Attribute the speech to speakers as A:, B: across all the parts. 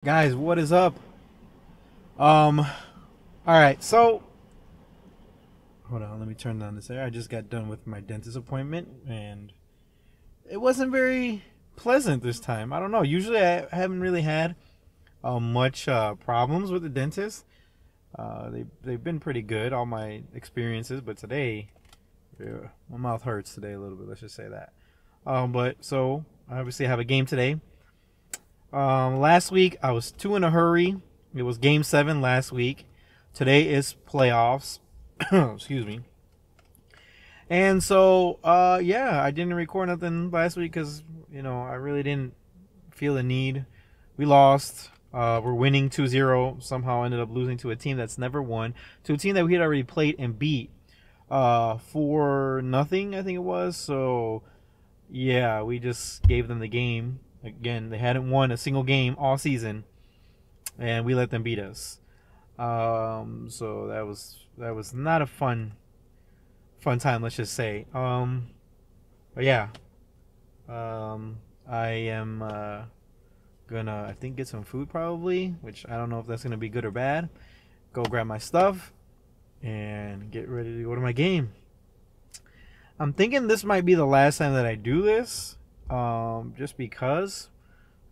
A: Guys, what is up? All right, so hold on, let me turn down this air. I just got done with my dentist appointment, and it wasn't very pleasant this time. I don't know. Usually, I haven't really had much problems with the dentist. They've been pretty good, all my experiences, but today, yeah, my mouth hurts today a little bit. Let's just say that. But so I obviously have a game today. Last week I was too in a hurry. It was Game 7 last week. Today is playoffs. Excuse me. And so, yeah, I didn't record nothing last week because I really didn't feel the need. We lost. We're winning 2-0. Somehow ended up losing to a team that's never won, to a team that we had already played and beat for nothing, I think it was. So yeah, we just gave them the game. Again, they hadn't won a single game all season, and we let them beat us. So that was not a fun time, let's just say. But yeah, I am gonna, I think, get some food probably, which I don't know if that's gonna be good or bad. Go grab my stuff and get ready to go to my game. I'm thinking this might be the last time that I do this, just because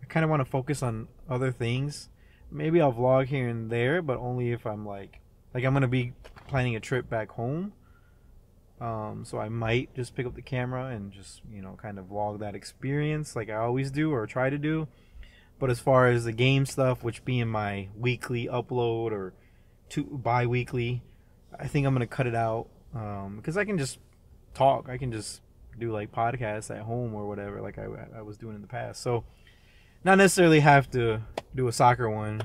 A: I kind of want to focus on other things. Maybe I'll vlog here and there, but only if I'm like I'm gonna be planning a trip back home. So I might just pick up the camera and just kind of vlog that experience like I always do or try to do. But as far as the game stuff, which being my weekly upload or bi-weekly, I think I'm gonna cut it out because I can just talk. I can just do like podcasts at home or whatever, like I was doing in the past. So not necessarily have to do a soccer one,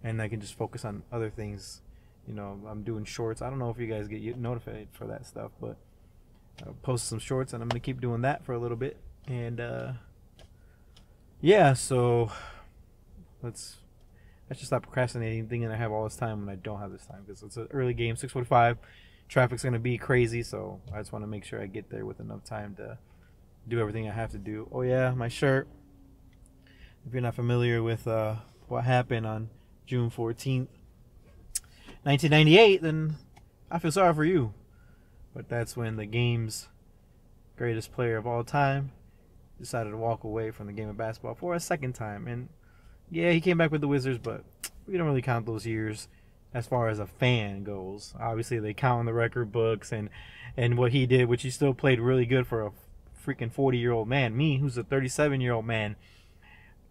A: and I can just focus on other things. I'm doing shorts. I don't know if you guys get notified for that stuff, but I post some shorts, and I'm gonna keep doing that for a little bit. And yeah, so let's just stop procrastinating, thinking I have all this time when I don't have this time because it's an early game, 6:45. Traffic's gonna be crazy, so I just want to make sure I get there with enough time to do everything I have to do. Oh yeah, my shirt. If you're not familiar with what happened on June 14th, 1998, then I feel sorry for you. But that's when the game's greatest player of all time decided to walk away from the game of basketball for a second time. And yeah, he came back with the Wizards, but we don't really count those years as far as a fan goes. Obviously, they count in the record books and what he did, which he still played really good for a freaking 40-year-old man. Me, who's a 37-year-old man,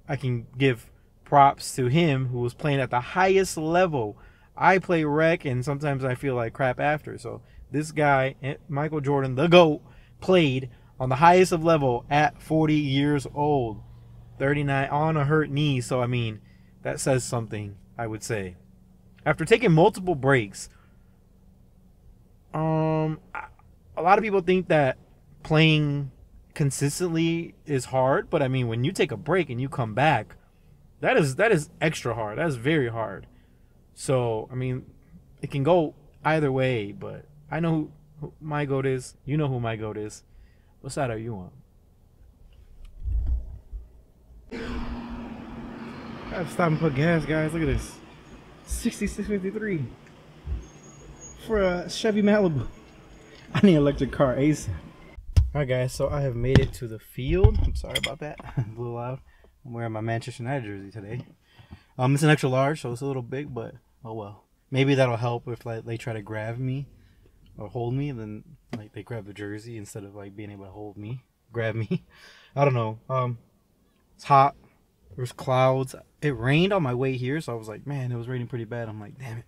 A: I can give props to him who was playing at the highest level. I play rec, and sometimes I feel like crap after. So this guy, Michael Jordan, the GOAT, played on the highest of level at 40 years old, 39 on a hurt knee. So I mean, that says something, I would say. After taking multiple breaks, a lot of people think that playing consistently is hard, but I mean, when you take a break and you come back, that is extra hard. That is very hard. So I mean, it can go either way, but I know who my goat is. You know who my goat is. What side are you on? I have to stop and put gas, guys. Look at this. 66.53 for a Chevy Malibu. I need an electric car ASAP. Alright guys, so I have made it to the field. I'm sorry about that. A little loud. I'm wearing my Manchester United jersey today. It's an extra large, so it's a little big, but oh well. Maybe that'll help if like they try to grab me or hold me, and then like they grab the jersey instead of like being able to hold me, grab me. I don't know. It's hot. There's clouds. It rained on my way here, so I was like, man, it was raining pretty bad. I'm like, damn it.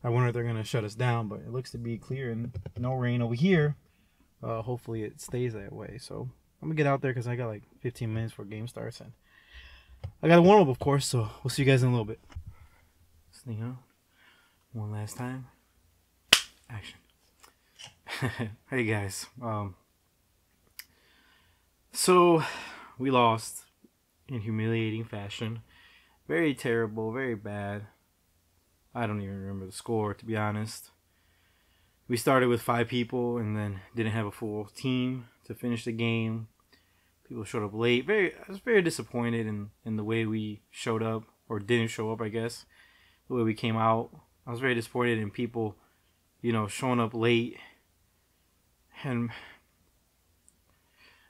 A: I wonder if they're gonna shut us down, but it looks to be clear and no rain over here. Hopefully it stays that way. So I'm gonna get out there because I got like 15 minutes before game starts, and I got a warm up, of course. So we'll see you guys in a little bit. Sneak out one last time. Action. Hey guys. So we lost in humiliating fashion. Very terrible. Very bad. I don't even remember the score, to be honest. We started with 5 people and then didn't have a full team to finish the game. People showed up late. I was very disappointed in the way we showed up, or didn't show up, I guess. The way we came out. I was very disappointed in people, showing up late. And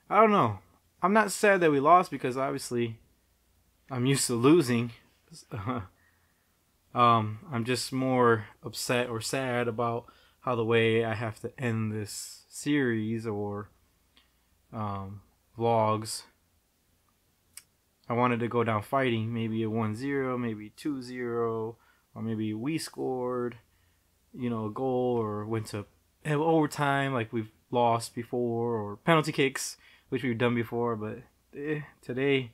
A: I don't know. I'm not sad that we lost, because obviously I'm used to losing. I'm just more upset or sad about how the way I have to end this series, or vlogs. I wanted to go down fighting, maybe a 1-0, maybe 2-0, or maybe we scored, a goal, or went to overtime like we've lost before, or penalty kicks, which we've done before. But today,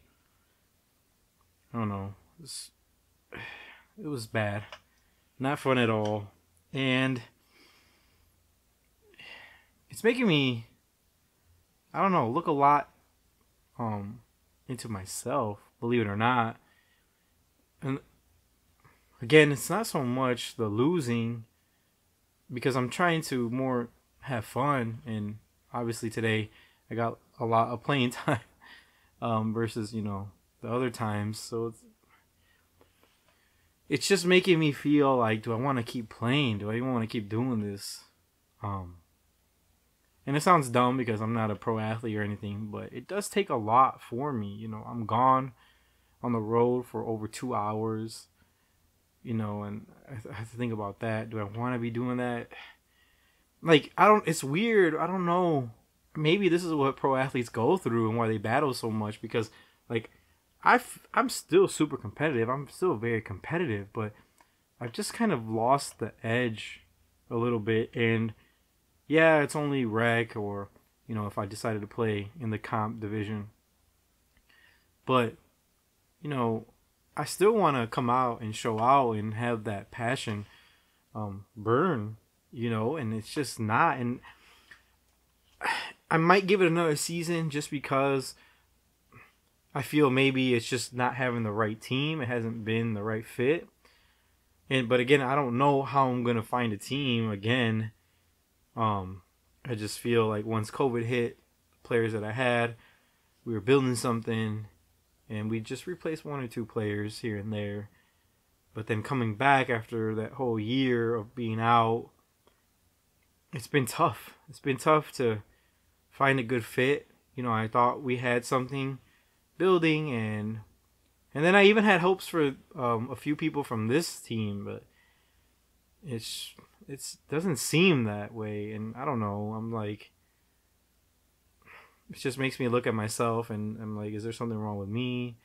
A: I don't know, it was bad, not fun at all, and it's making me, I don't know, look a lot into myself, believe it or not. And again, it's not so much the losing, because I'm trying to more have fun, and obviously today I got a lot of playing time versus the other times. So it's just making me feel like, do I want to keep playing? Do I even want to keep doing this? And it sounds dumb because I'm not a pro athlete or anything, but it does take a lot for me. I'm gone on the road for over 2 hours, and I have to think about that. Do I want to be doing that? Like, it's weird. I don't know. Maybe this is what pro athletes go through and why they battle so much, because, like, I'm still super competitive. I'm still very competitive, but I've just kind of lost the edge a little bit. And yeah, it's only rec, or if I decided to play in the comp division, but I still want to come out and show out and have that passion burn, and it's just not. And I might give it another season, just because I feel maybe it's just not having the right team. It hasn't been the right fit. But again, I don't know how I'm going to find a team again. I just feel like once COVID hit, players that I had, we were building something, and we just replaced 1 or 2 players here and there. But then coming back after that whole year of being out, it's been tough. It's been tough to find a good fit. I thought we had something building, and then I even had hopes for a few people from this team, but it doesn't seem that way. And I don't know, I'm like, it just makes me look at myself, and I'm like, is there something wrong with me?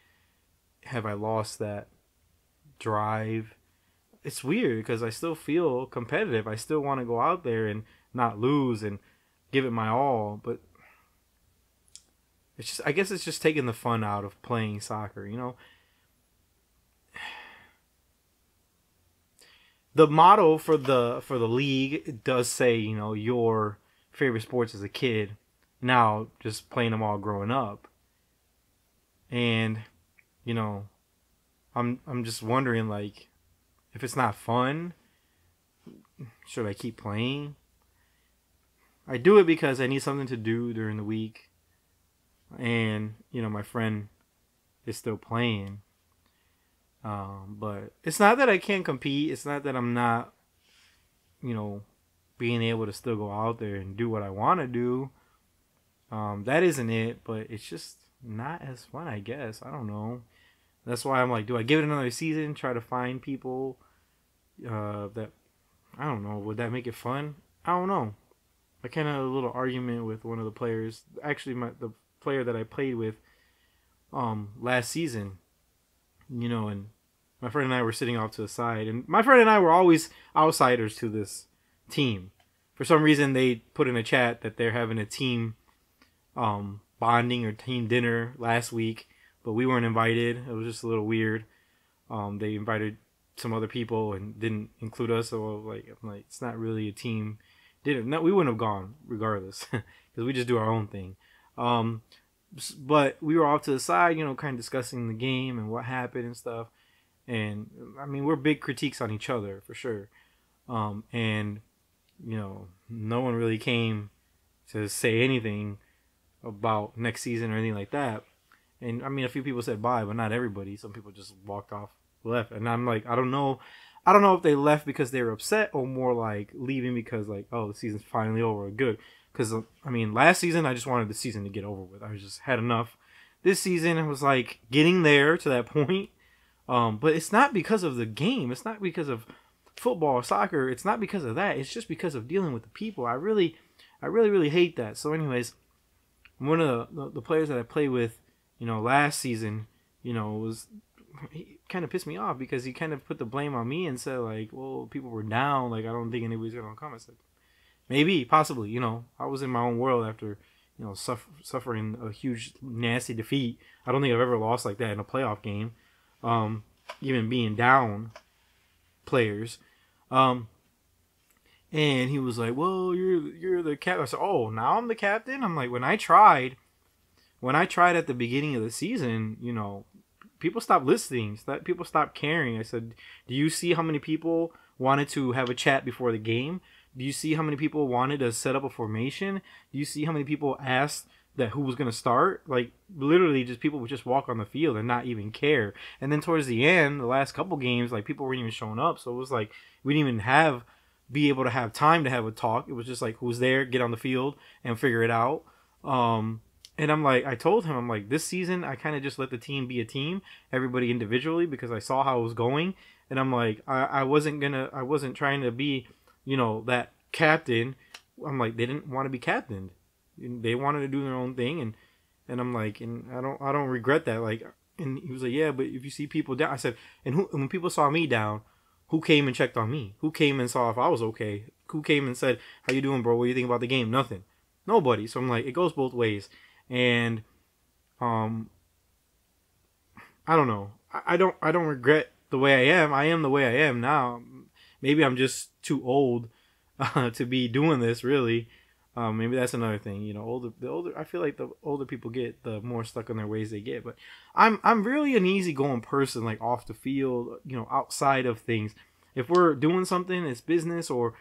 A: Have I lost that drive? It's weird, because I still feel competitive. I still want to go out there and not lose and give it my all, but I guess it's just taking the fun out of playing soccer, The motto for the league does say, your favorite sports as a kid. Now, just playing them all growing up. And, I'm just wondering, like, if it's not fun, should I keep playing? I do it because I need something to do during the week. And, my friend is still playing. But it's not that I can't compete. It's not that I'm not, being able to still go out there and do what I want to do. That isn't it, but it's just not as fun, I guess. I don't know. That's why I'm like, do I give it another season, try to find people that, I don't know, would that make it fun? I don't know. I kind of had a little argument with one of the players. Actually, the player that I played with last season, and my friend and I were sitting off to the side, and my friend and I were always outsiders to this team. For some reason, they put in a chat that they're having a team bonding or team dinner last week, but we weren't invited. It was just a little weird. They invited some other people and didn't include us, so I'm like, it's not really a team dinner. No, we wouldn't have gone regardless, because we just do our own thing. But we were off to the side, kind of discussing the game and what happened and stuff. And I mean, we're big critiques on each other for sure. And no one really came to say anything about next season or anything like that. And I mean, a few people said bye, but not everybody. Some people just walked off, left, and I'm like, I don't know. I don't know if they left because they were upset or more like leaving because like, oh, the season's finally over. Good. Because I mean, last season I just wanted the season to get over with. I just had enough. This season it was like getting there to that point. But it's not because of the game. It's not because of football or soccer. It's not because of that. It's just because of dealing with the people. I really hate that. So, anyways, one of the players that I played with, last season, was he kind of pissed me off because he kind of put the blame on me and said like, well, people were down. Like, I don't think anybody's gonna come. I said, maybe, possibly. I was in my own world after, suffering a huge nasty defeat. I don't think I've ever lost like that in a playoff game. Even being down players. And he was like, well, you're the captain. I said, oh, now I'm the captain? I'm like, when I tried at the beginning of the season, people stopped listening. People stopped caring. I said, do you see how many people wanted to have a chat before the game? Do you see how many people wanted to set up a formation? Do you see how many people asked that who was going to start? Like, literally just people would just walk on the field and not even care. And then towards the end, the last couple games, like, people weren't even showing up. So it was like we didn't even be able to have time to have a talk. It was just like, who's there, get on the field and figure it out. And I'm like, I told him, I'm like, this season I kind of just let the team be a team, everybody individually, because I saw how it was going. And I'm like, I wasn't trying to be, that captain. I'm like, they didn't want to be captained. They wanted to do their own thing, and I'm like, and I don't regret that. Like, and he was like, yeah, but if you see people down, I said, and when people saw me down, who came and checked on me? Who came and saw if I was okay? Who came and said, how you doing, bro? What do you think about the game? Nothing. Nobody. So I'm like, it goes both ways. And I don't know. I don't regret the way I am. I am the way I am now. Maybe I'm just too old to be doing this, really. Maybe that's another thing. The older I feel like the older people get, the more stuck in their ways they get. But I'm really an easygoing person, like off the field, outside of things. If we're doing something, it's business, or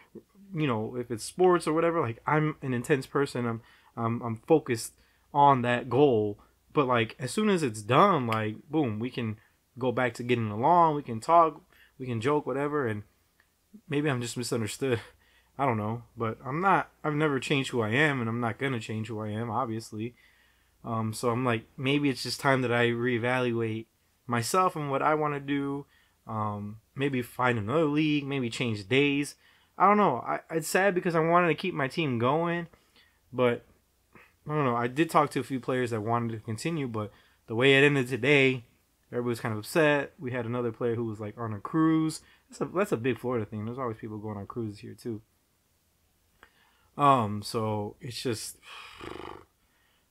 A: if it's sports or whatever, like I'm an intense person. I'm focused on that goal. But like as soon as it's done, like boom, we can go back to getting along, we can talk, we can joke, whatever. And maybe I'm just misunderstood. I don't know, but I've never changed who I am, and I'm not going to change who I am, obviously. So I'm like, maybe it's just time that I reevaluate myself and what I want to do. Maybe find another league, maybe change days. I don't know. It's sad because I wanted to keep my team going, but I don't know. I did talk to a few players that wanted to continue, but the way it ended today, everybody was kind of upset. We had another player who was like on a cruise. That's a big Florida thing. There's always people going on cruises here too. So it's just,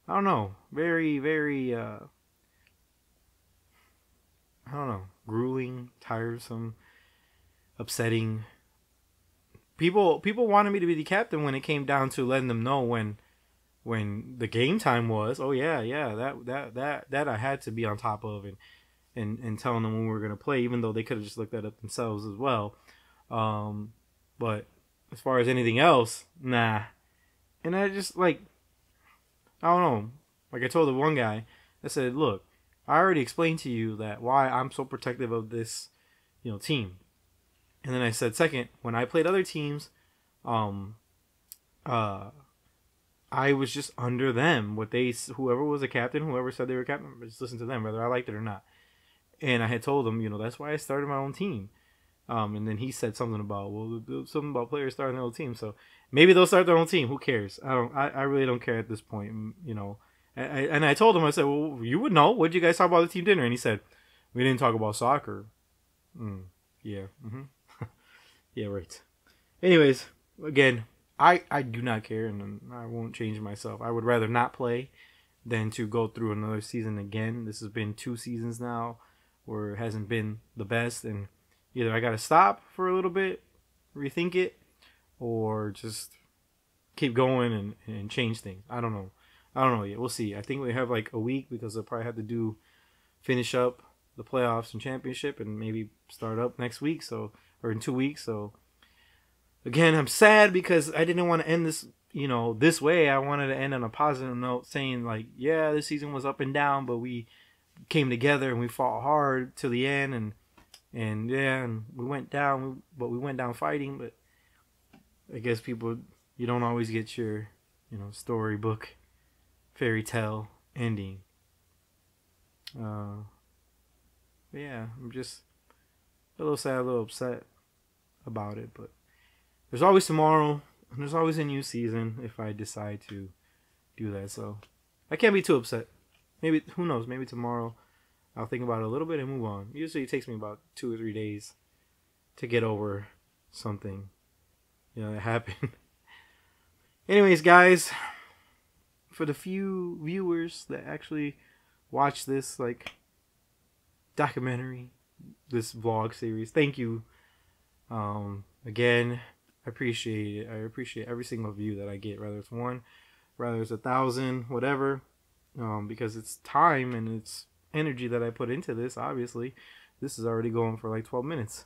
A: I don't know, very, very, I don't know, grueling, tiresome, upsetting. People wanted me to be the captain when it came down to letting them know when the game time was. Oh yeah, that I had to be on top of and telling them when we were gonna play, even though they could have just looked that up themselves as well. But as far as anything else, nah. And I just, like, I don't know. Like I told the one guy, I said, look, I already explained to you that why I'm so protective of this, team. And then I said, second, when I played other teams, I was just under them. Whoever was a captain, whoever said they were captain, just listen to them, whether I liked it or not. And I had told them, that's why I started my own team. And then he said something about, players starting their own team. So maybe they'll start their own team. Who cares? I really don't care at this point. And I told him, I said, well, you would know. What did you guys talk about at the team dinner? And he said, we didn't talk about soccer. Yeah. Mm-hmm. Yeah, right. Anyways, again, I do not care, and I won't change myself. I would rather not play than to go through another season again. This has been 2 seasons now where it hasn't been the best, and either I got to stop for a little bit, rethink it, or just keep going and change things. I don't know yet. We'll see. I think we have like a week because I'll probably have to finish up the playoffs and championship and maybe start up next week. Or in 2 weeks. So again, I'm sad because I didn't want to end this you know, this way, I wanted to end on a positive note, saying like, yeah, this season was up and down, but we came together and we fought hard to the end, and yeah, and we went down, but we went down fighting. But I guess people, you don't always get your, you know, storybook fairy tale ending. But yeah, I'm just a little sad, a little upset about it, but there's always tomorrow, and there's always a new season if I decide to do that. So I can't be too upset. Maybe, who knows? Maybe tomorrow I'll think about it a little bit and move on. Usually it takes me about 2 or 3 days to get over something, you know, that happened. Anyways, guys, for the few viewers that actually watch this like documentary, this vlog series, thank you. Again, I appreciate it. I appreciate every single view that I get, whether it's 1, whether it's 1,000, whatever. Because it's time and it's energy that I put into this. Obviously, this is already going for like 12 minutes.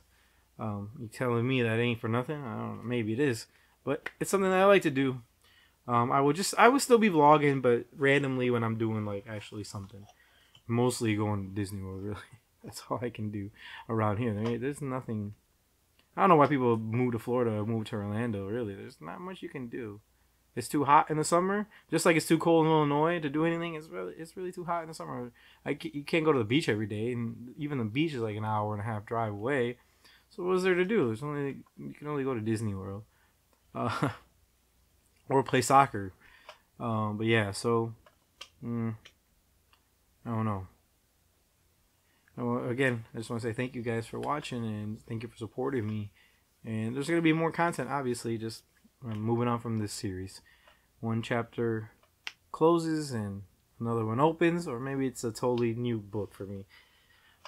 A: You telling me that ain't for nothing? I don't know. Maybe it is, but it's something that I like to do. I would still be vlogging, but randomly when I'm doing like actually something. Mostly going to Disney World, really. That's all I can do around here. There's nothing. I don't know why people move to Florida or move to Orlando, really. There's not much you can do. It's too hot in the summer, just like it's too cold in Illinois to do anything. It's really too hot in the summer. You can't go to the beach every day, and even the beach is like an hour and a half drive away. So what is there to do? You can only go to Disney World, or play soccer. But yeah, so I don't know. Again, I just want to say thank you guys for watching, and thank you for supporting me. And there's gonna be more content, obviously. Just moving on from this series. One chapter closes and another one opens, or maybe it's a totally new book for me.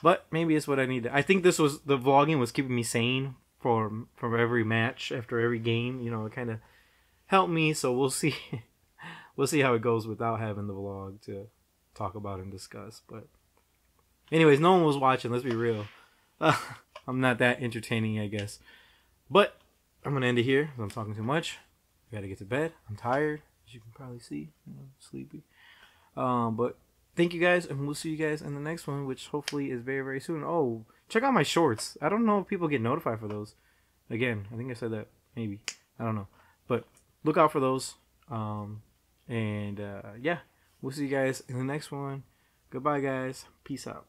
A: But maybe it's what I need. I think the vlogging was keeping me sane from every match, after every game. You know, it kind of helped me. So we'll see. We'll see how it goes without having the vlog to talk about and discuss. But anyways, no one was watching. Let's be real. I'm not that entertaining, I guess. But I'm gonna end it here. I'm talking too much. I gotta get to bed. I'm tired, as you can probably see. I'm sleepy. But thank you guys, and we'll see you guys in the next one, which hopefully is very, very soon. Oh, check out my shorts. I don't know if people get notified for those. Again, I think I said that. Maybe. I don't know. But look out for those. Yeah, we'll see you guys in the next one. Goodbye, guys. Peace out.